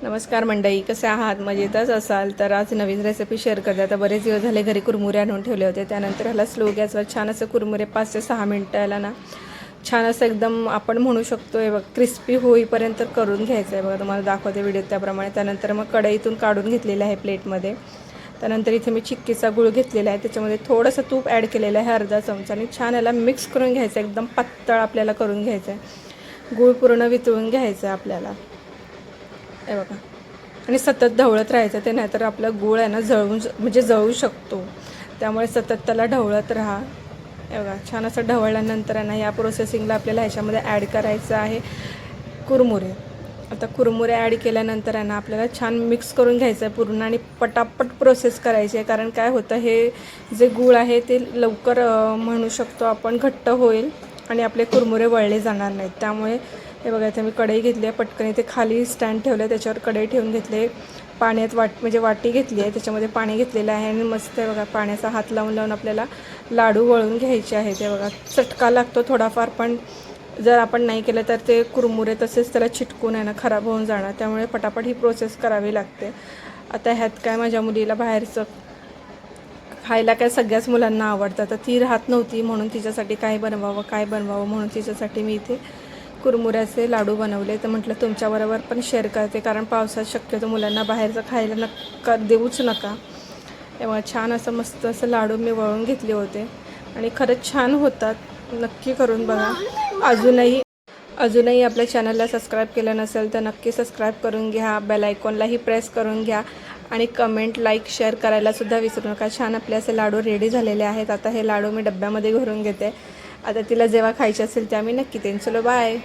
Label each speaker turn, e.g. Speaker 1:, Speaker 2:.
Speaker 1: नमस्कार मंडळी, कसे आहात? मजेतच असाल तर आज नवीन रेसिपी शेअर करते. आता बरेच दिवस झाले घरी कुरमुरे आणून ठेवले होते. त्यानंतर ह्याला स्लो गॅसवर छान असं कुरमुरे 5 ते 6 मिनटं याला ना छान असं एकदम आपण म्हणू शकतो हे बघ क्रिस्पी होईपर्यंत करून घ्यायचं आहे. बघा तुम्हाला दाखवते व्हिडिओ त्याप्रमाणे. त्यानंतर मग कढईतून काढून घेतलेलं आहे प्लेटमध्ये. त्यानंतर इथे मी चिक्कीचा गूळ घेतलेला आहे, त्याच्यामध्ये थोडंसं तूप ॲड केलेलं आहे अर्धा चमचा आणि छान याला मिक्स करून घ्यायचं आहे. एकदम पातळ आपल्याला करून घ्यायचं आहे. गूळ पूर्ण वितळून घ्यायचं आहे आपल्याला हे बघा. आणि सतत ढवळत राहायचं, ते नाहीतर आपला गूळ आहे ना जळू शकतो. त्यामुळे सतत त्याला ढवळत राहा. हे बघा छान असं ढवळल्यानंतर आहे ना या प्रोसेसिंगला आपल्याला ह्याच्यामध्ये ॲड करायचं आहे कुरमुरे. आता कुरमुरे ॲड केल्यानंतर आहे ना आपल्याला छान मिक्स करून घ्यायचं आहे पूर्ण आणि पटापट प्रोसेस करायची आहे. कारण काय होतं, हे जे गूळ आहे ते लवकर म्हणू शकतो आपण घट्ट होईल आणि आपले कुरमुरे वळले जाणार नाहीत. त्यामुळे हे बघा इथे मी कढई घेतली आहे, पटकन इथे खाली स्टँड ठेवलं आहे, त्याच्यावर कढई ठेवून घेतले. पाण्यात वाटी घेतली आहे, त्याच्यामध्ये पाणी घेतलेलं आहे आणि मस्त आहे बघा पाण्याचा हात लावून आपल्याला लाडू वळून घ्यायचे आहेत. ते बघा चटका लागतो थोडाफार, पण जर आपण नाही केलं तर ते कुरमुरे तसेच त्याला चिटकून आहे ना खराब होऊन जाणार. त्यामुळे पटापट ही प्रोसेस करावी लागते. आता ह्यात काय माझ्या मुलीला बाहेरचं खायला काय सगळ्याच मुलांना आवडतं, तर ती राहत नव्हती म्हणून तिच्यासाठी काय बनवावं म्हणून तिच्यासाठी मी इथे कुरमुऱ्याचे लाडू बनवले. तर म्हटलं तुमच्याबरोबर पण शेअर करते, कारण पावसात शक्यतो मुलांना बाहेरचं खायला देऊच नका. तेव्हा छान असं मस्त असं लाडू मी वळून घेतले होते आणि खरंच छान होतात. नक्की करून बघा. अजूनही आपल्या चॅनलला सबस्क्राईब केलं नसेल तर नक्की सबस्क्राईब करून घ्या. बेल आयकॉनलाही प्रेस करून घ्या आणि कमेंट लाईक शेअर करायलासुद्धा विसरू नका. छान आपले असे लाडू रेडी झालेले आहेत. आता हे लाडू मी डब्यामध्ये भरून घेते. आता तिला जेव्हा खायचे असेल तेव्हा मी नक्की देईन. चलो बाय.